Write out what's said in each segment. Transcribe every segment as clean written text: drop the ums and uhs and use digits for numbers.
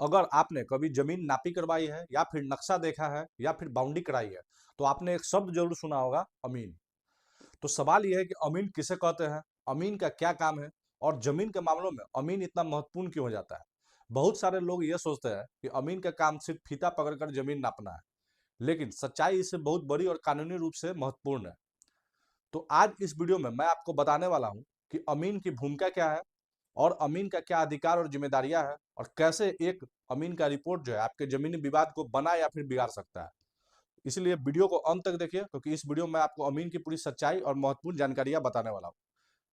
अगर आपने कभी जमीन नापी करवाई है या फिर नक्शा देखा है या फिर बाउंड्री कराई है तो आपने एक शब्द जरूर सुना होगा, अमीन। तो सवाल यह है कि अमीन किसे कहते हैं, अमीन का क्या काम है और जमीन के मामलों में अमीन इतना महत्वपूर्ण क्यों हो जाता है। बहुत सारे लोग ये सोचते हैं कि अमीन का काम सिर्फ फीता पकड़कर जमीन नापना है, लेकिन सच्चाई इससे बहुत बड़ी और कानूनी रूप से महत्वपूर्ण है। तो आज इस वीडियो में मैं आपको बताने वाला हूं कि अमीन की भूमिका क्या है और अमीन का क्या अधिकार और जिम्मेदारियां हैं और कैसे एक अमीन का रिपोर्ट जो है आपके जमीनी विवाद को बना या फिर बिगाड़ सकता है। इसलिए वीडियो को अंत तक देखिए, क्योंकि इस वीडियो में आपको अमीन की पूरी सच्चाई और महत्वपूर्ण जानकारियां बताने वाला हूं।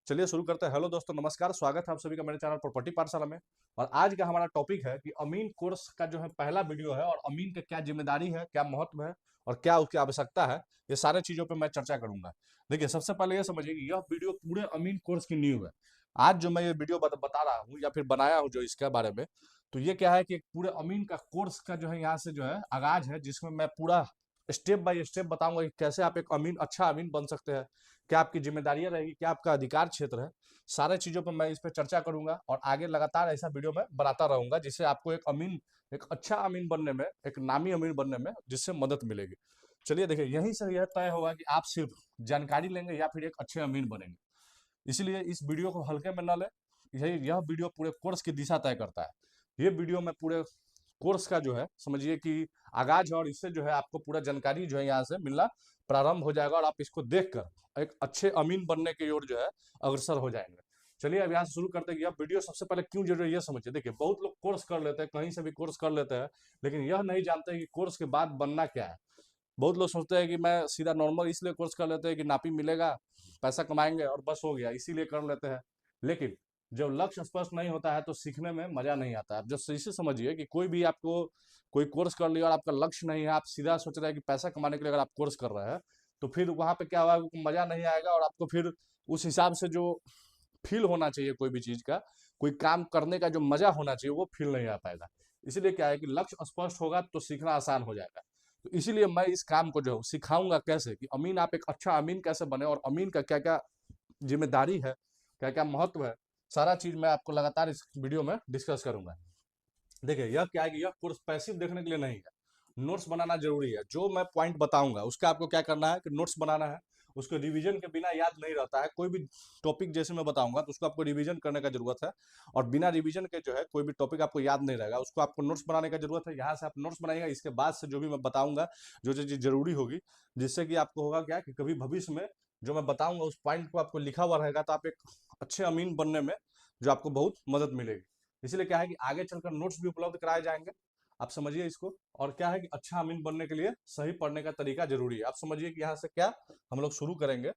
चलिए शुरू करते हैं। हेलो दोस्तों, नमस्कार, स्वागत है आप सभी का मेरे चैनल प्रॉपर्टी पाठशाला में। और आज का हमारा टॉपिक है कि अमीन कोर्स का जो है पहला वीडियो है और अमीन का क्या जिम्मेदारी है, क्या महत्व है और क्या उसकी आवश्यकता है। ये सारे चीजों पे मैं चर्चा करूंगा। देखिए, सबसे पहले ये समझिए कि यह वीडियो पूरे अमीन कोर्स की नींव है। आज जो मैं ये वीडियो बता रहा हूँ या फिर बनाया हूँ जो इसके बारे में, तो ये क्या है कि एक पूरे अमीन का कोर्स का जो है यहाँ से जो है आगाज है, जिसमें मैं पूरा स्टेप बाय स्टेप बताऊंगा कि कैसे आप एक अमीन, अच्छा अमीन बन सकते हैं, क्या आपकी जिम्मेदारियां रहेगी, क्या आपका अधिकार क्षेत्र है। सारे चीजों पर मैं इस पर चर्चा करूंगा और आगे लगातार ऐसा वीडियो में बनाता रहूंगा, जिससे आपको एक अमीन, एक अच्छा अमीन बनने में, एक नामी अमीन बनने में जिससे मदद मिलेगी। चलिए देखिए, यहीं से यह तय होगा कि आप सिर्फ जानकारी लेंगे या फिर एक अच्छे अमीन बनेंगे। इसलिए इस वीडियो को हल्के में न ले। यह वीडियो पूरे कोर्स की दिशा तय करता है। ये वीडियो में पूरे कोर्स का जो है समझिए कि आगाज है और इससे जो है आपको पूरा जानकारी जो है यहाँ से मिलना प्रारंभ हो जाएगा और आप इसको देखकर एक अच्छे अमीन बनने की ओर जो है अग्रसर हो जाएंगे। चलिए अब यहाँ से शुरू करते हैं। यह वीडियो सबसे पहले क्यों जरूरी है ये समझिए। देखिए, बहुत लोग कोर्स कर लेते हैं, कहीं से भी कोर्स कर लेते हैं, लेकिन यह नहीं जानते कि कोर्स के बाद बनना क्या है। बहुत लोग सोचते हैं कि मैं सीधा नॉर्मल इसलिए कोर्स कर लेते हैं कि नापी मिलेगा, पैसा कमाएंगे और बस हो गया, इसीलिए कर लेते हैं। लेकिन जब लक्ष्य स्पष्ट नहीं होता है तो सीखने में मजा नहीं आता। आप जब इसे समझिए कि कोई भी आपको कोई कोर्स कर लिया और आपका लक्ष्य नहीं है, आप सीधा सोच रहे हैं कि पैसा कमाने के लिए अगर आप कोर्स कर रहे हैं, तो फिर वहां पे क्या होगा, मजा नहीं आएगा और आपको फिर उस हिसाब से जो फील होना चाहिए कोई भी चीज का, कोई काम करने का जो मजा होना चाहिए वो फील नहीं आ पाएगा। इसलिए क्या है कि लक्ष्य स्पष्ट होगा तो सीखना आसान हो जाएगा। तो इसीलिए मैं इस काम को जो है सिखाऊंगा कैसे कि अमीन, आप एक अच्छा अमीन कैसे बने और अमीन का क्या क्या जिम्मेदारी है, क्या क्या महत्व है, सारा चीज मैं आपको लगातार इस वीडियो में डिस्कस करूंगा। देखिए, यह क्या है कि यह कोर्स पैसिव देखने के लिए नहीं है, नोट्स बनाना जरूरी है। जो मैं पॉइंट बताऊंगा उसका आपको क्या करना है कि नोट्स बनाना है। उसको रिवीजन के बिना याद नहीं रहता है। कोई भी टॉपिक जैसे मैं बताऊंगा तो उसको आपको रिवीजन करने का जरूरत है, और बिना रिवीजन के जो है कोई भी टॉपिक आपको याद नहीं रहेगा। उसको आपको नोट्स बनाने का जरूरत है। यहाँ से आप नोट्स बनाएंगे, इसके बाद से जो भी मैं बताऊंगा, जो जो चीज जरूरी होगी, जिससे कि आपको होगा क्या कि कभी भविष्य में जो मैं बताऊंगा उस पॉइंट को आपको लिखा हुआ रहेगा, तो आप एक अच्छे अमीन बनने में जो आपको बहुत मदद मिलेगी। इसलिए क्या है कि आगे चलकर नोट्स भी उपलब्ध कराए जाएंगे। आप समझिए इसको। और क्या है कि अच्छा अमीन बनने के लिए सही पढ़ने का तरीका जरूरी है। आप समझिए कि यहाँ से क्या हम लोग शुरू करेंगे।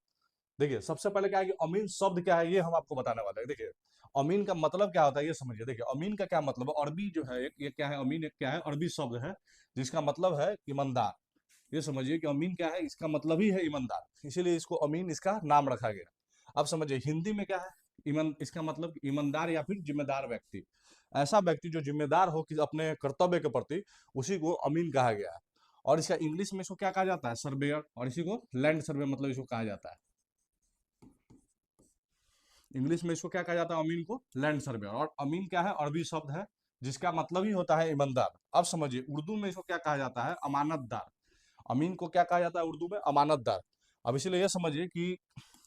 देखिए, सबसे पहले क्या है कि अमीन शब्द क्या है ये हम आपको बताने वाले हैं। देखिए, अमीन का मतलब क्या होता है ये समझिए। देखिए, अमीन का क्या मतलब है, अरबी जो है एक, ये क्या है, अमीन एक क्या है, अरबी शब्द है जिसका मतलब है ईमानदार। ये समझिए कि अमीन क्या है, इसका मतलब ही है ईमानदार, इसीलिए इसको अमीन इसका नाम रखा गया। अब समझिए हिंदी में क्या है, ईमान, इसका मतलब ईमानदार या फिर जिम्मेदार व्यक्ति। ऐसा व्यक्ति जो जिम्मेदार हो कि अपने कर्तव्य के प्रति, उसी को अमीन कहा गया है। और इसका इंग्लिश में इसको क्या कहा जाता है, सर्वेयर, और इसी को लैंड सर्वे मतलब इसको कहा जाता है। इंग्लिश में इसको क्या कहा जाता है, अमीन को लैंड सर्वेयर। और अमीन क्या है, अरबी शब्द है जिसका मतलब ही होता है ईमानदार। अब समझिए उर्दू में इसको क्या कहा जाता है, अमानतदार। अमीन को क्या कहा जाता है उर्दू में, अमानतदार। अब इसीलिए ये समझिए कि,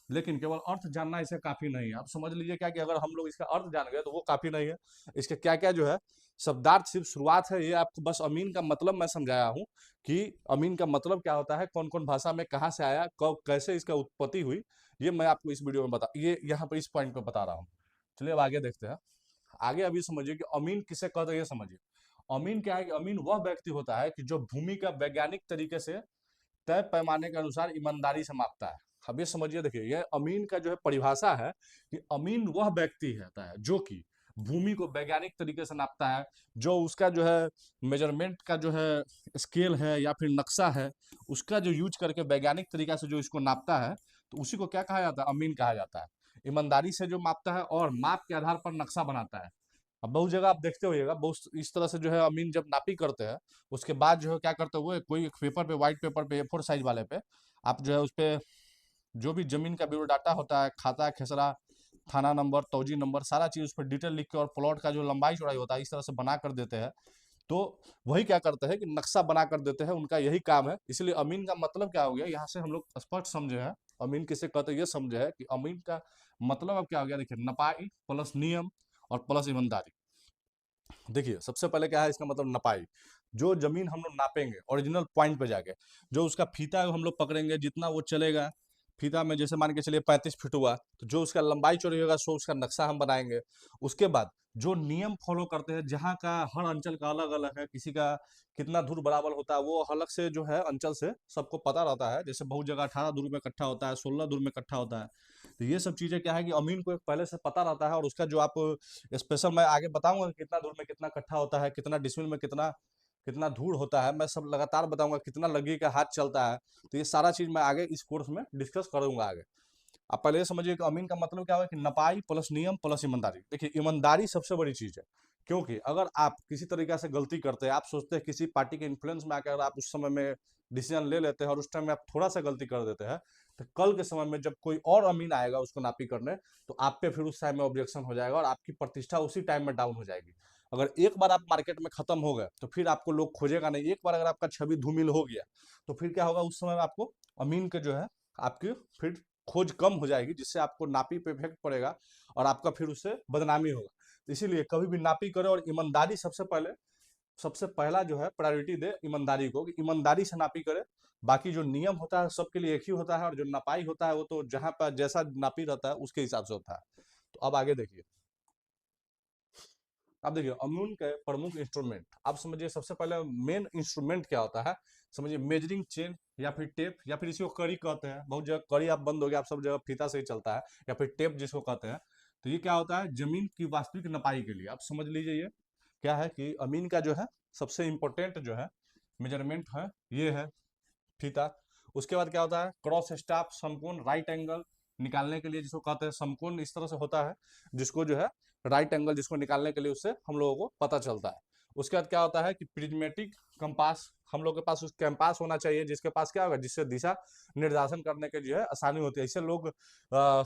लेकिन केवल अर्थ जानना इसे काफी नहीं है। आप समझ लीजिए क्या कि अगर हम लोग इसका अर्थ जान गए तो वो काफी नहीं है। इसके क्या क्या जो है शब्दार्थ सिर्फ शुरुआत है। ये आपको बस अमीन का मतलब मैं समझाया हूँ कि अमीन का मतलब क्या होता है, कौन कौन भाषा में कहाँ से आया, कब कैसे इसका उत्पत्ति हुई, ये मैं आपको इस वीडियो में बता, ये यहाँ पर इस पॉइंट पे बता रहा हूँ। चलिए अब आगे देखते हैं। आगे अभी समझिए कि अमीन किसे कहते हैं ये समझिए। अमीन क्या है कि अमीन वह व्यक्ति होता है कि जो भूमि का वैज्ञानिक तरीके से तय पैमाने के अनुसार ईमानदारी से मापता है। अब ये समझिए, देखिए ये अमीन का जो है परिभाषा है कि अमीन वह व्यक्ति रहता है जो कि भूमि को वैज्ञानिक तरीके से नापता है, जो उसका जो है मेजरमेंट का जो है स्केल है या फिर नक्शा है, उसका जो यूज करके वैज्ञानिक तरीका से जो इसको नापता है, तो उसी को क्या कहा जाता है, अमीन कहा जाता है। ईमानदारी से जो मापता है और माप के आधार पर नक्शा बनाता है। अब बहुत जगह आप देखते होइएगा, बहुत इस तरह से जो है अमीन जब नापी करते हैं, उसके बाद जो है क्या करते हुए कोई एक पेपर पे, व्हाइट पेपर पे, A4 साइज वाले पे, आप जो है उस पे जो भी जमीन का ब्यूरो डाटा होता है, खाता खेसरा, थाना नंबर, तौजी नंबर, सारा चीज़ उस पर डिटेल लिख के और प्लॉट का जो लंबाई चौड़ाई होता है इस तरह से बना कर देते हैं। तो वही क्या करते हैं कि नक्शा बना कर देते हैं, उनका यही काम है। इसलिए अमीन का मतलब क्या हो गया, यहाँ से हम लोग स्पष्ट समझे हैं अमीन किसे कहते हैं, ये समझे है कि अमीन का मतलब अब क्या हो गया। देखिए, नपाई प्लस नियम और प्लस ईमानदारी। देखिए, सबसे पहले क्या है इसका मतलब, नपाई। जो जमीन हम लोग नापेंगे ओरिजिनल पॉइंट पे जाके, जो उसका फीता हम लोग पकड़ेंगे, जितना वो चलेगा फीता में, जैसे मान के चलिए 35 फीट हुआ, तो जो उसका लंबाई चौड़ी होगा सो उसका नक्शा हम बनाएंगे। उसके बाद जो नियम फॉलो करते हैं, जहाँ का हर अंचल का अलग अलग है, किसी का कितना दूर बराबर होता है वो अलग से जो है अंचल से सबको पता रहता है। जैसे बहुत जगह 18 दूर में इकट्ठा होता है, 16 दूर में इकट्ठा होता है। तो ये सब चीजें क्या है कि अमीन को एक पहले से पता रहता है, और उसका जो आप स्पेशल मैं आगे बताऊंगा कि कितना दूर में कितना इकट्ठा होता है, कितना डिसमिल में कितना कितना धूल होता है, मैं सब लगातार बताऊंगा, कितना लगी का हाथ चलता है। तो ये सारा चीज मैं आगे इस कोर्स में डिस्कस करूंगा आगे। आप पहले ये समझिए कि अमीन का मतलब क्या हुआ कि नपाई प्लस नियम प्लस ईमानदारी। देखिए, ईमानदारी सबसे बड़ी चीज है, क्योंकि अगर आप किसी तरीके से गलती करते हैं, आप सोचते हैं किसी पार्टी के इन्फ्लुएंस में आकर आप उस समय में डिसीजन ले लेते हैं और उस टाइम में आप थोड़ा सा गलती कर देते हैं, तो कल के समय में जब कोई और अमीन आएगा उसको नापी करने, तो आप पे फिर उस टाइम में ऑब्जेक्शन हो जाएगा और आपकी प्रतिष्ठा उसी टाइम में डाउन हो जाएगी। अगर एक बार आप मार्केट में खत्म हो गए तो फिर आपको लोग खोजेगा नहीं। एक बार अगर आपका छवि धूमिल हो गया तो फिर क्या होगा, उस समय में आपको अमीन के जो है आपकी फिर खोज कम हो जाएगी, जिससे आपको नापी पे इफेक्ट पड़ेगा और आपका फिर उससे बदनामी होगा। तो इसीलिए कभी भी नापी करें और ईमानदारी सबसे पहले, सबसे पहला जो है प्रायोरिटी दे ईमानदारी को, कि ईमानदारी से नापी करे। बाकी जो नियम होता है सबके लिए एक ही होता है, और जो नपाई होता है वो तो जहां पर जैसा नापी रहता है उसके हिसाब से होता है। तो अब आगे देखिए, अब देखिए अमूल के प्रमुख इंस्ट्रूमेंट आप समझिए। सबसे पहले मेन इंस्ट्रूमेंट क्या होता है समझिए, मेजरिंग चेन या फिर टेप, या फिर इसी को कड़ी कहते हैं। बहुत जगह कड़ी आप बंद हो गया, आप सब जगह फीता से ही चलता है, या फिर टेप जिसको कहते हैं। तो ये क्या होता है, जमीन की वास्तविक नपाई के लिए आप समझ लीजिए। ये क्या है कि अमीन का जो है सबसे इंपॉर्टेंट जो है मेजरमेंट है, ये है फीता। उसके बाद क्या होता है, क्रॉस स्टाफ समकोण राइट एंगल निकालने के लिए, जिसको कहते हैं समकोण इस तरह से होता है, जिसको जो है राइट एंगल जिसको निकालने के लिए उससे हम लोगों को पता चलता है। उसके बाद क्या होता है कि प्रिज्मेटिक कंपास, हम लोग के पास उस कैंपास होना चाहिए, जिसके पास क्या होगा, जिससे दिशा निर्देशन करने के जो है आसानी होती है। इससे लोग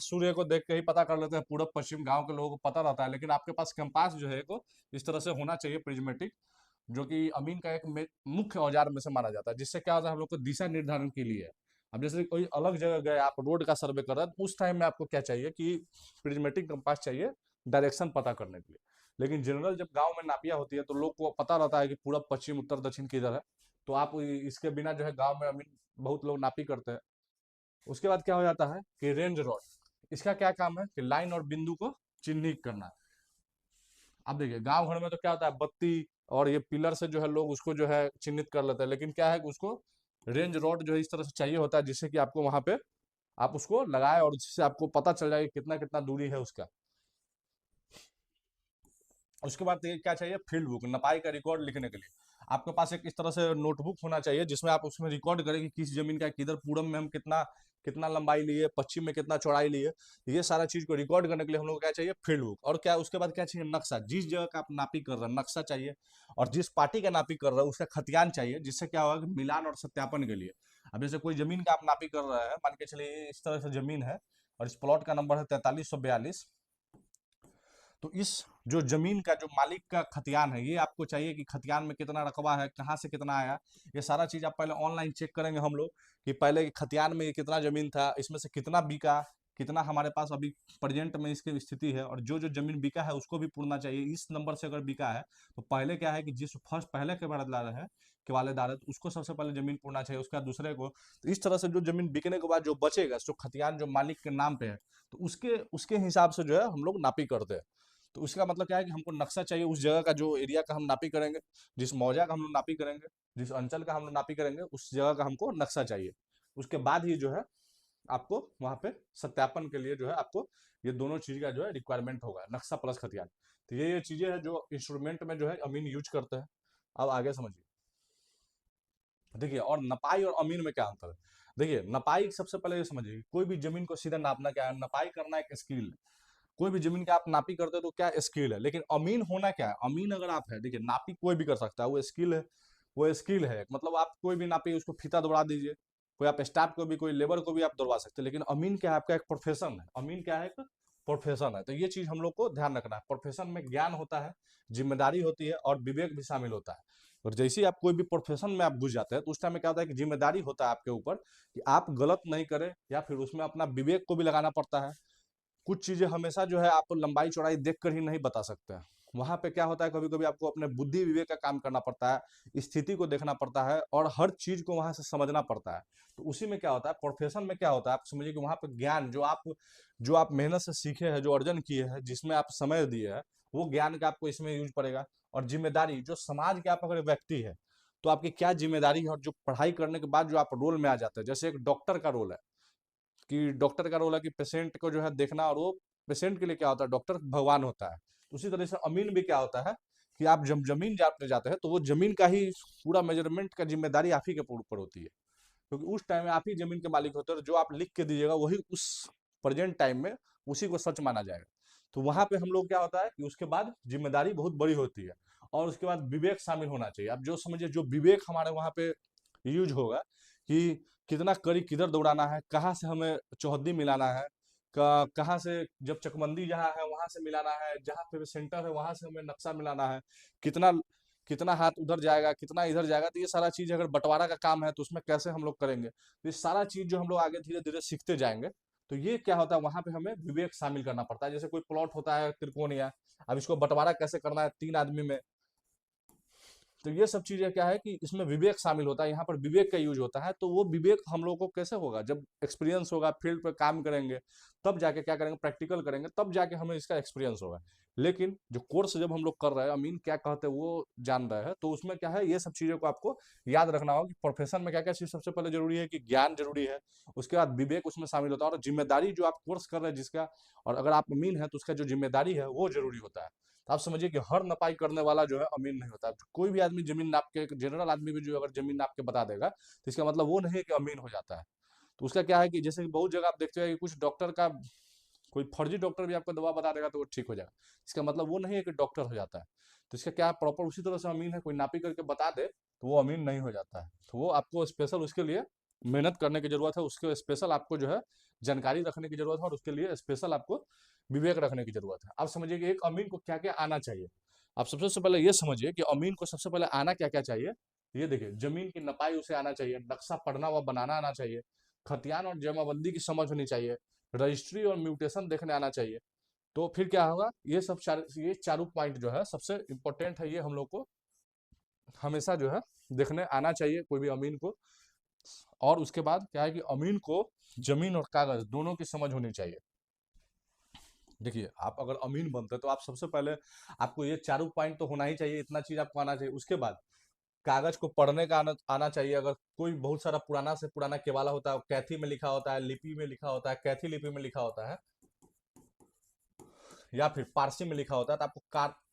सूर्य को देख के ही पता कर लेते हैं, पूरब पश्चिम गांव के लोगों को पता रहता है। लेकिन आपके पास कैंपास जो है को इस तरह से होना चाहिए प्रिज्मेटिक, जो कि अमीन का एक मुख्य औजार में से माना जाता है, जिससे क्या होता है हम लोग को दिशा निर्धारण के लिए। अब जैसे कोई अलग जगह गए, आप रोड का सर्वे कर रहे हैं, तो उस टाइम में आपको क्या चाहिए कि प्रिज्मेटिक कंपास चाहिए डायरेक्शन पता करने के लिए। लेकिन जनरल जब गांव में नापिया होती है तो लोग को पता रहता है कि पूरब पश्चिम उत्तर दक्षिण किधर है, तो आप इसके बिना जो है गांव में अमीन बहुत लोग नापी करते हैं। उसके बाद क्या हो जाता है कि रेंज रॉड, इसका क्या काम है कि लाइन और बिंदु को चिन्हित करना। अब देखिए, गांव घर में तो क्या होता है, बत्ती और ये पिलर से जो है लोग उसको जो है चिन्हित कर लेते हैं। लेकिन क्या है कि उसको रेंज रॉड जो है इस तरह से चाहिए होता है, जिससे कि आपको वहां पे आप उसको लगाए और जिससे आपको पता चल जाए कि कितना कितना दूरी है उसका। उसके बाद ये क्या चाहिए, फील्ड बुक, नपाई का रिकॉर्ड लिखने के लिए आपके पास एक इस तरह से नोटबुक होना चाहिए, जिसमें आप उसमें रिकॉर्ड करें कि किस जमीन का किधर पूरब में हम कितना कितना लंबाई लिए, पश्चिम में कितना चौड़ाई लिए। ये सारा चीज को रिकॉर्ड करने के लिए हम लोग को क्या चाहिए, फील्ड बुक। और क्या उसके बाद क्या चाहिए, नक्शा। जिस जगह का आप नापी कर रहे हैं नक्शा चाहिए, और जिस पार्टी का नापी कर रहे हैं उसका खतियान चाहिए, जिससे क्या होगा कि मिलान और सत्यापन के लिए। अब जैसे कोई जमीन का आप नापी कर रहे हैं, मान के चलिए इस तरह से जमीन है और इस प्लॉट का नंबर है 4342, तो इस जो जमीन का जो मालिक का खतियान है, ये आपको चाहिए कि खतियान में कितना रकबा है, कहाँ से कितना आया। ये सारा चीज आप पहले ऑनलाइन चेक करेंगे हम लोग कि पहले के खतियान में ये कितना जमीन था, इसमें से कितना बिका, कितना हमारे पास अभी प्रेजेंट में इसकी स्थिति है। और जो जो जमीन बिका है उसको भी पूछना चाहिए। इस नंबर से अगर बिका है तो पहले क्या है कि जिस फर्स्ट पहले के वालेदार है वालेदार है, तो उसको सबसे पहले जमीन पूछना चाहिए, उसका दूसरे को। तो इस तरह से जो जमीन बिकने के बाद जो बचेगा, जो खतियान जो मालिक के नाम पे है, तो उसके उसके हिसाब से जो है हम लोग नापी करते हैं। तो उसका मतलब क्या है कि हमको नक्शा चाहिए उस जगह का, जो एरिया का हम नापी करेंगे, जिस मौजा का हम लोग नापी करेंगे, जिस अंचल का हम लोग नापी करेंगे, उस जगह का हमको नक्शा चाहिए। उसके बाद ही जो है आपको वहां पे सत्यापन के लिए जो है आपको ये दोनों चीज का जो है रिक्वायरमेंट होगा, नक्शा प्लस खतियान। तो ये चीजें हैं जो इंस्ट्रूमेंट में जो है अमीन यूज करते हैं। अब आगे समझिए। देखिए, और नपाई और अमीन में क्या अंतर है। देखिए, नपाई सबसे पहले ये समझिए, कोई भी जमीन को सीधा नापना क्या है, नपाई करना एक स्किल है। कोई भी जमीन का आप नापी करते हो तो क्या स्किल है। लेकिन अमीन होना क्या है, अमीन अगर आप है, देखिए नापी कोई भी कर सकता है, वो स्किल है। वो स्किल है, मतलब आप कोई भी नापी उसको फीता दौड़ा दीजिए, कोई आप स्टाफ को भी, कोई लेबर को भी आप दौड़वा सकते हैं। लेकिन अमीन क्या है, आपका एक प्रोफेशन है। अमीन क्या है, एक प्रोफेशन है। तो ये चीज हम लोग को ध्यान रखना है। प्रोफेशन में ज्ञान होता है, जिम्मेदारी होती है और विवेक भी शामिल होता है। और जैसे ही आप कोई भी प्रोफेशन में आप घुस जाते हैं तो उस टाइम में क्या होता है कि जिम्मेदारी होता है आपके ऊपर कि आप गलत नहीं करें, या फिर उसमें अपना विवेक को भी लगाना पड़ता है। कुछ चीजें हमेशा जो है आप लंबाई चौड़ाई देख कर ही नहीं बता सकते हैं। वहां पे क्या होता है, कभी कभी आपको अपने बुद्धि विवेक का काम करना पड़ता है, स्थिति को देखना पड़ता है और हर चीज को वहां से समझना पड़ता है। तो उसी में क्या होता है, प्रोफेशन में क्या होता है, आप समझिए कि वहां पे ज्ञान जो आप मेहनत से सीखे हैं, जो अर्जन किए हैं, जिसमें आप समय दिए हैं, वो ज्ञान का आपको इसमें यूज पड़ेगा। और जिम्मेदारी, जो समाज के आप अगर व्यक्ति है तो आपकी क्या जिम्मेदारी है, और जो पढ़ाई करने के बाद जो आप रोल में आ जाते हैं, जैसे एक डॉक्टर का रोल है, कि डॉक्टर का रोल है कि पेशेंट को जो है देखना, और वो पेशेंट के लिए क्या होता है, डॉक्टर भगवान होता है। तो उसी तरह से अमीन भी क्या होता है कि आप जब जमीन जाते जाते हैं तो वो जमीन का ही पूरा मेजरमेंट का जिम्मेदारी आप ही के ऊपर होती है, क्योंकि उस टाइम में आप ही जमीन के मालिक होते हैं, और जो आप लिख के दीजिएगा वही उस प्रेजेंट टाइम में उसी को सच माना जाएगा। तो वहां पे हम लोग क्या होता है कि उसके बाद जिम्मेदारी बहुत बड़ी होती है, और उसके बाद विवेक शामिल होना चाहिए। आप जो समझिए, जो विवेक हमारे वहां पे यूज होगा कि कितना कड़ी किधर दौड़ाना है, कहाँ से हमें चौहद्दी मिलाना है, कहाँ से जब चकबंदी जहाँ है वहां से मिलाना है, जहाँ पे सेंटर है वहां से हमें नक्शा मिलाना है, कितना कितना हाथ उधर जाएगा, कितना इधर जाएगा। तो ये सारा चीज अगर बंटवारा का काम है तो उसमें कैसे हम लोग करेंगे, तो ये सारा चीज जो हम लोग आगे धीरे धीरे सीखते जाएंगे। तो ये क्या होता है, वहां पे हमें विवेक शामिल करना पड़ता है। जैसे कोई प्लॉट होता है त्रिकोणीय, अब इसको बंटवारा कैसे करना है 3 आदमी में, तो ये सब चीजें क्या है कि इसमें विवेक शामिल होता है, यहाँ पर विवेक का यूज होता है। तो वो विवेक हम लोगों को कैसे होगा, जब एक्सपीरियंस होगा, फील्ड पे काम करेंगे, तब जाके क्या करेंगे, प्रैक्टिकल करेंगे, तब जाके हमें इसका एक्सपीरियंस होगा। लेकिन जो कोर्स जब हम लोग कर रहे हैं, अमीन क्या कहते हैं वो जान रहे हैं, तो उसमें क्या है, ये सब चीजों को आपको याद रखना होगा कि प्रोफेशन में क्या क्या चीज सबसे पहले जरूरी है, कि ज्ञान जरूरी है, उसके बाद विवेक उसमें शामिल होता है, और जिम्मेदारी जो आप कोर्स कर रहे हैं जिसका, और अगर आप अमीन है तो उसका जो जिम्मेदारी है वो जरूरी होता है। तो आप समझिए कि हर नपाई करने वाला जो है अमीन नहीं होता। कोई भी आदमी जमीन नाप के, जनरल आदमी भी जो अगर जमीन नाप के बता देगा तो इसका मतलब वो नहीं है कि अमीन हो जाता है। तो उसका क्या है कि जैसे कि बहुत जगह आप देखते हैं कि कुछ डॉक्टर का, कोई फर्जी डॉक्टर भी आपको दवा बता देगा तो वो ठीक हो जाएगा, इसका मतलब वो नहीं है कि डॉक्टर हो जाता है। तो इसका क्या प्रॉपर उसी तरह से अमीन है, कोई नापी करके बता दे तो वो अमीन नहीं हो जाता है। तो वो आपको स्पेशल उसके लिए मेहनत करने की जरूरत है, उसके स्पेशल आपको जो है जानकारी रखने की जरूरत है, और उसके लिए स्पेशल आपको विवेक रखने की जरूरत है। आप समझिए कि एक अमीन को क्या क्या आना चाहिए। आप सबसे से पहले ये समझिए कि अमीन को सबसे पहले आना क्या क्या चाहिए। ये देखिए, जमीन की नपाई उसे आना चाहिए, नक्शा पढ़ना व बनाना आना चाहिए, खतियान और जमाबंदी की समझ होनी चाहिए, रजिस्ट्री और म्यूटेशन देखने आना चाहिए। तो फिर क्या होगा, ये चारों पॉइंट जो है सबसे इंपॉर्टेंट है, ये हम लोग को हमेशा जो है देखने आना चाहिए कोई भी अमीन को। और उसके बाद क्या है कि अमीन को जमीन और कागज दोनों की समझ होनी चाहिए। देखिए, आप अगर अमीन बनते हैं तो आप सबसे पहले, आपको ये चारों पॉइंट तो होना ही चाहिए, इतना चीज आपको आना चाहिए। उसके बाद कागज को पढ़ने का आना चाहिए। अगर कोई बहुत सारा पुराना से पुराना केवाला होता है, कैथी में लिखा होता है, लिपि में लिखा होता है, कैथी लिपि में लिखा होता है, या फिर पारसी में लिखा होता है, तो आपको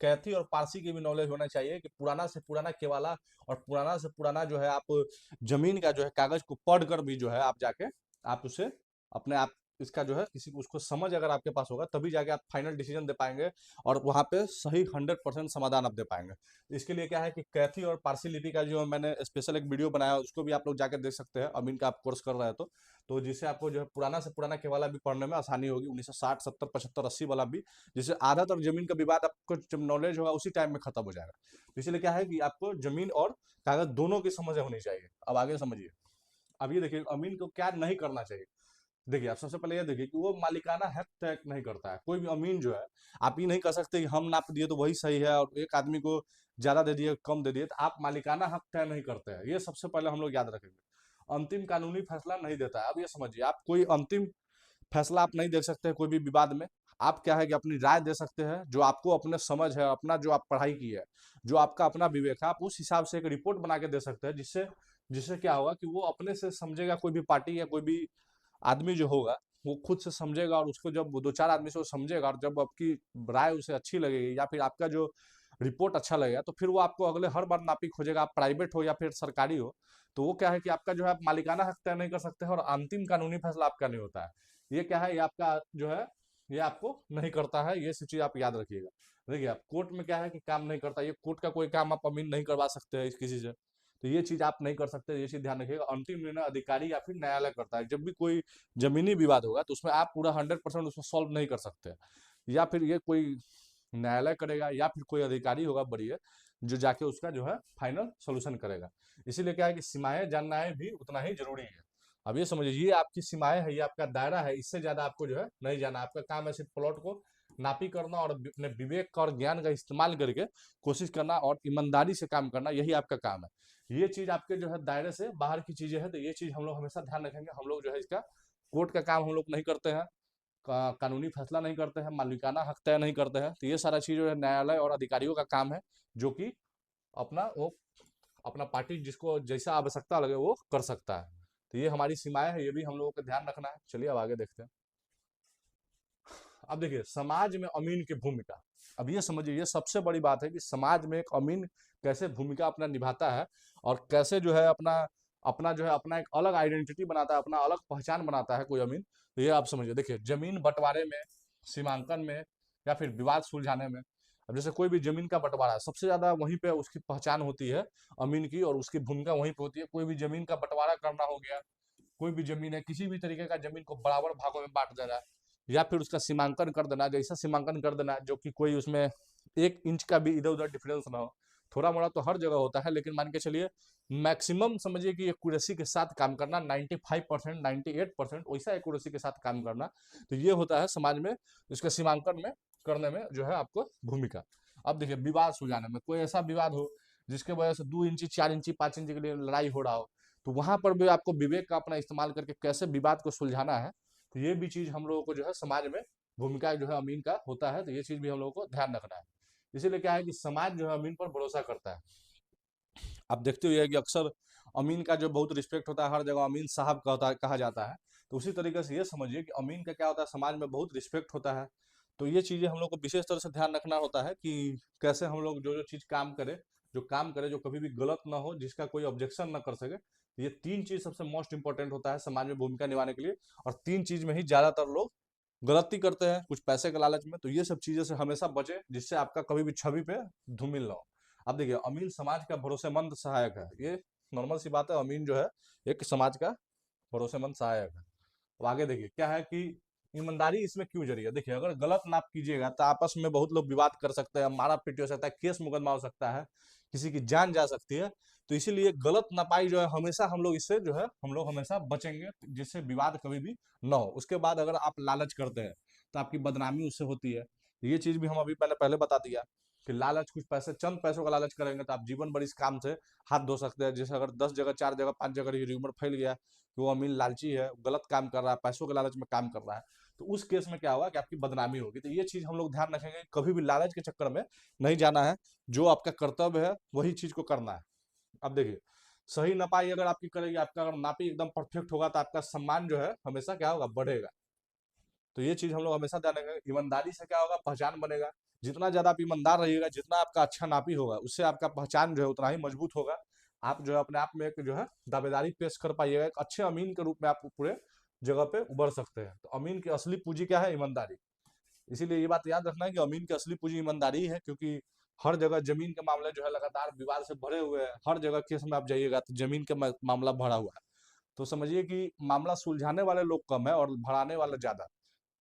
कैथी और पारसी की भी नॉलेज होना चाहिए कि पुराना से पुराना केवाला और पुराना से पुराना जो है आप जमीन का जो है कागज को पढ़ कर भी जो है आप जाके आप उसे अपने आप इसका जो है किसी को उसको समझ अगर आपके पास होगा तभी जाके आप फाइनल डिसीजन दे पाएंगे, और वहां पे सही 100% समाधान आप दे पाएंगे। इसके लिए क्या है कि कैथी और पारसी लिपि का जो मैंने स्पेशल एक वीडियो बनाया, उसको भी आप लोग जाकर देख सकते हैं, अमीन का आप कोर्स कर रहे हैं तो जिससे आपको जो है पुराना से पुराना केवाला भी पढ़ने में आसानी होगी, 1960 70 75 80 वाला भी, जिससे आधा तक जमीन का विवाद आपको जब नॉलेज होगा उसी टाइम में खत्म हो जाएगा। तो इसलिए क्या है कि आपको जमीन और कागज दोनों की समझ होनी चाहिए। अब आगे समझिए। अब ये देखिए अमीन को क्या नहीं करना चाहिए। देखिए, आप सबसे पहले ये देखिए कि वो मालिकाना हक तय नहीं करता है। कोई भी अमीन जो है, आप ये नहीं कर सकते कि हम नाप दिए तो वही सही है, और एक आदमी को ज्यादा दे दिए कम दे दिए, तो आप मालिकाना हक तय नहीं करते हैं। ये सबसे पहले हम लोग याद रखेंगे। अंतिम कानूनी फैसला नहीं देता है। अब ये समझिए, आप कोई अंतिम फैसला आप नहीं दे सकते हैं कोई भी विवाद में। आप क्या है कि अपनी राय दे सकते हैं, जो आपको अपने समझ है, अपना जो आप पढ़ाई की है, जो आपका अपना विवेक है, आप उस हिसाब से एक रिपोर्ट बना के दे सकते हैं, जिससे जिससे क्या होगा कि वो अपने से समझेगा, कोई भी पार्टी या कोई भी आदमी जो होगा वो खुद से समझेगा, और उसको जब 2 4 आदमी से वो समझेगा, और जब आपकी राय उसे अच्छी लगेगी या फिर आपका जो रिपोर्ट अच्छा लगेगा, तो फिर वो आपको अगले हर बार नापी खोजेगा, आप प्राइवेट हो या फिर सरकारी हो। तो वो क्या है कि आपका जो है आप मालिकाना हक तय नहीं कर सकते हैं, और अंतिम कानूनी फैसला आपका नहीं होता है। ये क्या है, ये आपका जो है ये आपको नहीं करता है। ये सब चीज आप याद रखिएगा। देखिए, आप कोर्ट में क्या है कि काम नहीं करता, ये कोर्ट का कोई काम आप अमीन नहीं करवा सकते हैं किसी से। तो तो ये चीज आप नहीं कर सकते, ये चीज ध्यान रखिएगा। अंतिम निर्णय अधिकारी या फिर न्यायालय करता है। जब भी कोई जमीनी विवाद होगा तो उसमें आप पूरा 100% उसमें सॉल्व नहीं कर सकते, या फिर ये कोई न्यायालय करेगा या फिर कोई अधिकारी होगा बढ़िया जो जाके उसका जो है फाइनल सोल्यूशन करेगा। इसीलिए क्या है कि सीमाएं जानना है भी उतना ही जरूरी है। अब ये समझिए, ये आपकी सीमाएं है, ये आपका दायरा है, इससे ज्यादा आपको जो है नहीं जाना। आपका काम है सिर्फ प्लॉट को नापी करना और अपने विवेक का और ज्ञान का इस्तेमाल करके कोशिश करना और ईमानदारी से काम करना, यही आपका काम है। ये चीज आपके जो है दायरे से बाहर की चीजें हैं, तो ये चीज हम लोग हमेशा ध्यान रखेंगे। हम लोग जो है इसका कोर्ट का काम हम लोग नहीं करते हैं, कानूनी फैसला नहीं करते हैं, मालिकाना हक तय नहीं करते हैं। तो ये सारा चीज जो है न्यायालय और अधिकारियों का काम है, जो कि अपना वो अपना पार्टी जिसको जैसा आवश्यकता लगे वो कर सकता है। तो ये हमारी सीमाएं है, ये भी हम लोगों को ध्यान रखना है। चलिए अब आगे देखते हैं। अब देखिए समाज में अमीन की भूमिका। अब ये समझिए, ये सबसे बड़ी बात है कि समाज में एक अमीन कैसे भूमिका अपना निभाता है और कैसे जो है अपना अपना जो है अपना एक अलग आइडेंटिटी बनाता है, अपना अलग पहचान बनाता है कोई अमीन। तो ये आप समझिए, देखिए जमीन बंटवारे में, सीमांकन में या फिर विवाद सुलझाने में। अब जैसे कोई भी जमीन का बंटवारा है, सबसे ज्यादा वहीं पे उसकी पहचान होती है अमीन की, और उसकी भूमिका वहीं पे होती है। कोई भी जमीन का बंटवारा करना हो गया, कोई भी जमीन है, किसी भी तरीके का जमीन को बराबर भागों में बांट देना, या फिर उसका सीमांकन कर देना, जैसा सीमांकन कर देना जो कि कोई उसमें 1 इंच का भी इधर उधर डिफरेंस ना हो। थोड़ा मोड़ा तो हर जगह होता है, लेकिन मान के चलिए मैक्सिमम समझिए कि एक्यूरेसी के साथ काम करना, 95%, 98% वैसा एक्यूरेसी के साथ काम करना। तो ये होता है समाज में इसके सीमांकन में करने में जो है आपको भूमिका। अब देखिए विवाद सुलझाने में, कोई ऐसा विवाद हो जिसके वजह से 2 इंची 4 इंची 5 इंची के लिए लड़ाई हो रहा हो, तो वहां पर भी आपको विवेक का अपना इस्तेमाल करके कैसे विवाद को सुलझाना है, तो ये भी चीज हम लोगों को जो है समाज में भूमिका जो है अमीन का होता है। तो ये चीज भी हम लोगों को ध्यान रखना है। इसीलिए क्या है कि समाज जो है अमीन पर भरोसा करता है। आप देखते हुए कि अक्सर अमीन का जो बहुत रिस्पेक्ट होता है, हर जगह अमीन साहब कहा जाता है। तो उसी तरीके से ये समझिए कि अमीन का क्या होता है, समाज में बहुत रिस्पेक्ट होता है। तो ये चीजें हम लोग को विशेष तरह से ध्यान रखना होता है कि कैसे हम लोग जो जो चीज काम करे जो कभी भी गलत ना हो, जिसका कोई ऑब्जेक्शन ना कर सके। ये 3 चीज सबसे मोस्ट इंपॉर्टेंट होता है समाज में भूमिका निभाने के लिए। और 3 चीज में ही ज्यादातर लोग गलती करते हैं, कुछ पैसे के लालच में। तो ये सब चीजें से हमेशा बचे, जिससे आपका कभी भी छवि पे धूमिल ना हो। अब देखिए अमीन समाज का भरोसेमंद सहायक है, ये नॉर्मल सी बात है। अमीन जो है एक समाज का भरोसेमंद सहायक है। अब आगे देखिए क्या है कि ईमानदारी इसमें क्यों जरूरी है। देखिए अगर गलत नाप कीजिएगा तो आपस में बहुत लोग विवाद कर सकते हैं, मारा पीटी हो सकता है, केस मुकदमा हो सकता है, किसी की जान जा सकती है। तो इसीलिए गलत नपाई जो है हमेशा हम लोग इससे जो है हम लोग हमेशा बचेंगे, जिससे विवाद कभी भी ना हो। उसके बाद अगर आप लालच करते हैं तो आपकी बदनामी उससे होती है। ये चीज भी हम अभी मैंने पहले बता दिया कि लालच, कुछ पैसे, चंद पैसों का लालच करेंगे तो आप जीवन भर इस काम से हाथ धो सकते हैं। जैसे अगर 10 जगह 4 जगह 5 जगह ये र्यूमर फैल गया कि वो अमीन लालची है, गलत काम कर रहा है, पैसों के लालच में काम कर रहा है, तो उस केस में क्या होगा कि आपकी बदनामी होगी। तो ये चीज हम लोग ध्यान रखेंगे, कभी भी लालच के चक्कर में नहीं जाना है। जो आपका कर्तव्य है वही चीज को करना है। अब देखिए सही नपाई अगर आपकी करेगी, आपका अगर नापी एकदम परफेक्ट होगा तो आपका सम्मान जो है हमेशा क्या होगा, बढ़ेगा। तो ये चीज हम लोग हमेशा ध्यान रखेंगे। ईमानदारी से क्या होगा, पहचान बनेगा। जितना ज्यादा आप ईमानदार रहिएगा, जितना आपका अच्छा नापी होगा, उससे आपका पहचान जो है उतना ही मजबूत होगा। आप जो है अपने आप में एक जो है दावेदारी पेश कर पाइएगा, एक अच्छे अमीन के रूप में आप पूरे जगह पे उभर सकते हैं। तो अमीन की असली पूंजी क्या है, ईमानदारी। इसीलिए ये बात याद रखना है कि अमीन की असली पूंजी ईमानदारी ही है, क्योंकि हर जगह जमीन के मामले जो है लगातार विवाद से भरे हुए हैं। हर जगह केस में आप जाइएगा तो जमीन का मामला भरा हुआ है। तो समझिए कि मामला सुलझाने वाले लोग कम है और भराने वाले ज्यादा।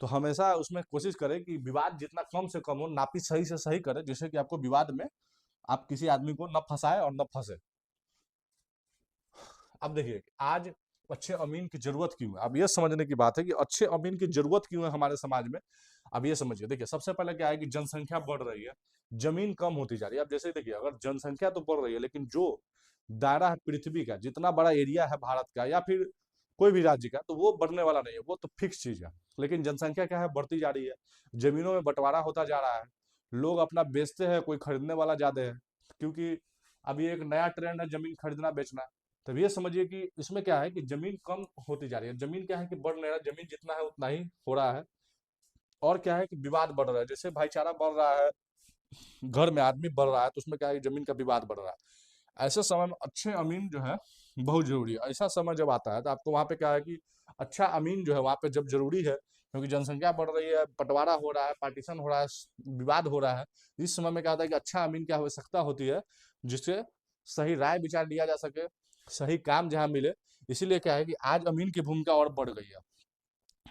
तो हमेशा उसमें कोशिश करें कि विवाद जितना कम से कम हो, नापी सही से सही करें, जिससे कि आपको विवाद में आप किसी आदमी को न फंसाए और न फंसे। अब देखिए आज अच्छे अमीन की जरूरत क्यों है। अब ये समझने की बात है कि अच्छे अमीन की जरूरत क्यों है हमारे समाज में। अब ये समझिए, देखिए सबसे पहले क्या है कि जनसंख्या बढ़ रही है, जमीन कम होती जा रही है। अब जैसे देखिए अगर जनसंख्या तो बढ़ रही है, लेकिन जो दायरा है पृथ्वी का, जितना बड़ा एरिया है भारत का या फिर कोई भी राज्य का, तो वो बढ़ने वाला नहीं है, वो तो फिक्स चीज है। लेकिन जनसंख्या क्या है, बढ़ती जा रही है, जमीनों में बंटवारा होता जा रहा है, लोग अपना बेचते हैं, कोई खरीदने वाला ज्यादा है। क्योंकि अभी एक नया ट्रेंड है जमीन खरीदना बेचना। तब ये समझिए कि इसमें क्या है कि जमीन कम होती जा रही है, जमीन क्या है कि बढ़ नहीं रहा, जमीन जितना है उतना ही हो रहा है। और क्या है कि विवाद बढ़ रहा है, जैसे भाईचारा बढ़ रहा है, घर में आदमी बढ़ रहा है, तो उसमें क्या है कि जमीन का विवाद बढ़ रहा है। ऐसे समय में अच्छे अमीन जो है बहुत जरूरी है। ऐसा समय जब आता है तो आपको वहां पे क्या है कि अच्छा अमीन जो है वहां पे जब जरूरी है, क्योंकि जनसंख्या बढ़ रही है, बंटवारा हो रहा है, पार्टीशन हो रहा है, विवाद हो रहा है। इस समय में क्या होता है कि अच्छा अमीन की आवश्यकता होती है, जिससे सही राय विचार लिया जा सके, सही काम जहाँ मिले। इसीलिए क्या है कि आज अमीन की भूमिका और बढ़ गई है।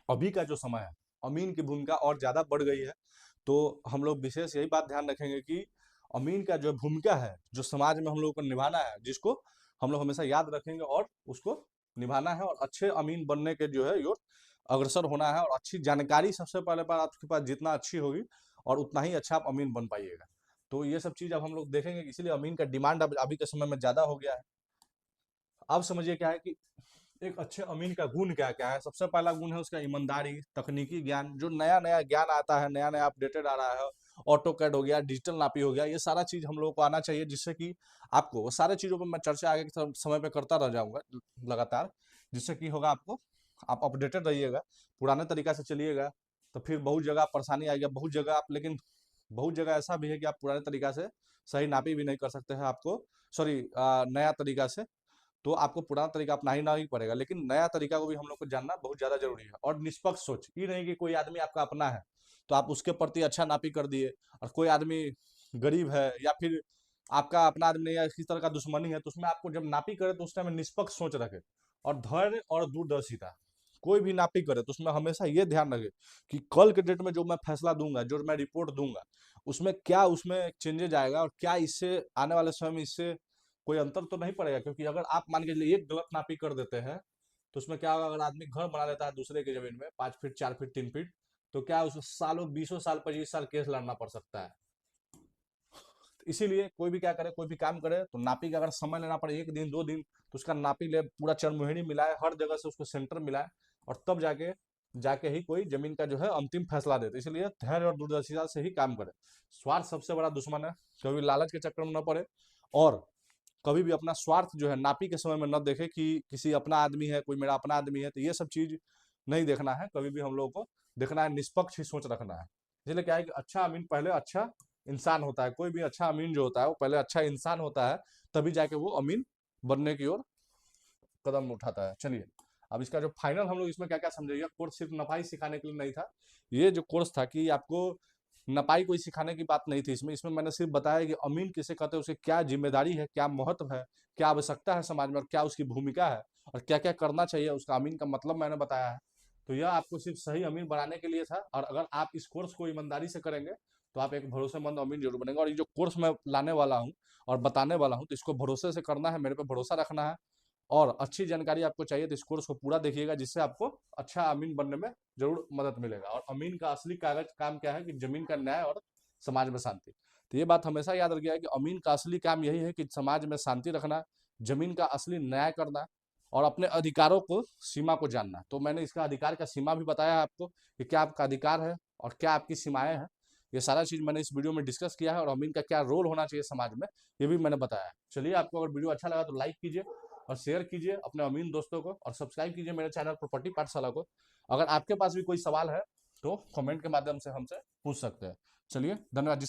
अभी का जो समय है, अमीन की भूमिका और ज़्यादा बढ़ गई है। तो हम लोग विशेष यही बात ध्यान रखेंगे कि अमीन का जो भूमिका है, जो समाज में हम लोगों को निभाना है, जिसको हम लोग हमेशा याद रखेंगे और उसको निभाना है, और अच्छे अमीन बनने के जो है योर अग्रसर होना है। और अच्छी जानकारी सबसे पहले बार आपके पास जितना अच्छी होगी और उतना ही अच्छा आप अमीन बन पाइएगा। तो ये सब चीज़ अब हम लोग देखेंगे, इसीलिए अमीन का डिमांड अब अभी के समय में ज़्यादा हो गया है। अब समझिए क्या है कि एक अच्छे अमीन का गुण क्या क्या है। सबसे पहला गुण है उसका ईमानदारी, तकनीकी ज्ञान। जो नया नया ज्ञान आता है, नया नया अपडेटेड आ रहा है, ऑटो कैड हो गया, डिजिटल नापी हो गया, ये सारा चीज हम लोगों को आना चाहिए, जिससे कि आपको वो सारे चीजों पर मैं चर्चा आगे के समय पे करता रह जाऊंगा लगातार। जिससे कि होगा आपको, आप अपडेटेड रहिएगा। पुराने तरीका से चलिएगा तो फिर बहुत जगह परेशानी आएगी, बहुत जगह आप, लेकिन बहुत जगह ऐसा भी है कि आप पुराने तरीका से सही नापी भी नहीं कर सकते हैं आपको, सॉरी, नया तरीका से। तो आपको पुराना तरीका अपनाना ही पड़ेगा, लेकिन नया तरीका को भी हम लोग को जानना बहुत ज़्यादा ज़रूरी है। और निष्पक्ष सोच, ये नहीं कि कोई आदमी आपका अपना है तो आप उसके प्रति अच्छा नापी कर दिए, और कोई आदमी गरीब है या फिर आपका अपना आदमी या किसी तरह का दुश्मनी है, तो उसमें आपको जब नापी करे तो उस टाइम निष्पक्ष सोच रखे और धैर्य और दूरदर्शिता। कोई भी नापी करे तो उसमें हमेशा ये ध्यान रखे कि कल के डेट में जो मैं फैसला दूंगा, जो मैं रिपोर्ट दूंगा, उसमें क्या उसमें चेंजेज आएगा, और क्या इससे आने वाले समय में इससे कोई अंतर तो नहीं पड़ेगा। क्योंकि अगर आप मान के चलिए एक गलत नापी कर देते हैं तो उसमें क्या होगा, अगर आदमी घर बना लेता है दूसरे की जमीन में 5 फीट 4 फीट 3 फीट, तो क्या उसको सालों 20 साल 25 साल केस लड़ना पड़ सकता है। तो इसीलिए कोई भी क्या करे, कोई भी काम करे तो नापी का अगर समय लेना पड़े 1 दिन 2 दिन, तो उसका नापी ले, पूरा चरमुहिनी मिलाए, हर जगह से उसको सेंटर मिलाए, और तब जाके जाके ही कोई जमीन का जो है अंतिम फैसला देते। इसलिए धैर्य और दूरदर्शिता से ही काम करे। स्वार्थ सबसे बड़ा दुश्मन है। कभी लालच के चक्कर में न पड़े, और कभी भी अपना स्वार्थ जो है नापी के समय में न देखे कि किसी अपना आदमी है, कोई मेरा अपना आदमी है, तो ये सब चीज नहीं देखना है। कभी भी हम लोगों को देखना है, निष्पक्ष ही सोच रखना है। इसलिए क्या है कि अच्छा अमीन पहले अच्छा इंसान होता है। कोई भी अच्छा अमीन जो होता है वो पहले अच्छा इंसान होता है, तभी जाके वो अमीन बनने की ओर कदम उठाता है। चलिए, अब इसका जो फाइनल हम लोग इसमें क्या क्या समझेगा। कोर्स सिर्फ नफाई सिखाने के लिए नहीं था। ये जो कोर्स था कि आपको नपाई कोई सिखाने की बात नहीं थी इसमें। मैंने सिर्फ बताया कि अमीन किसे कहते हैं, उसकी क्या जिम्मेदारी है, क्या महत्व है, क्या आवश्यकता है समाज में, और क्या उसकी भूमिका है, और क्या क्या करना चाहिए उसका। अमीन का मतलब मैंने बताया है। तो यह आपको सिर्फ सही अमीन बनाने के लिए था, और अगर आप इस कोर्स को ईमानदारी से करेंगे तो आप एक भरोसेमंद अमीन जरूर बनेंगे। और ये जो कोर्स मैं लाने वाला हूँ और बताने वाला हूँ, तो इसको भरोसे से करना है, मेरे पे भरोसा रखना है। और अच्छी जानकारी आपको चाहिए तो इस कोर्स को पूरा देखिएगा, जिससे आपको अच्छा अमीन बनने में जरूर मदद मिलेगा। और अमीन का असली कागज काम क्या है कि जमीन का न्याय और समाज में शांति। तो ये बात हमेशा याद रखिएगा कि अमीन का असली काम यही है कि समाज में शांति रखना, जमीन का असली न्याय करना, और अपने अधिकारों को, सीमा को जानना। तो मैंने इसका अधिकार का सीमा भी बताया है आपको कि क्या आपका अधिकार है और क्या आपकी सीमाएं हैं। ये सारा चीज मैंने इस वीडियो में डिस्कस किया है, और अमीन का क्या रोल होना चाहिए समाज में, ये भी मैंने बताया है। चलिए, आपको अगर वीडियो अच्छा लगा तो लाइक कीजिए और शेयर कीजिए अपने अमीन दोस्तों को, और सब्सक्राइब कीजिए मेरे चैनल प्रॉपर्टी पाठशाला को। अगर आपके पास भी कोई सवाल है तो कमेंट के माध्यम से हमसे पूछ सकते हैं। चलिए, धन्यवाद।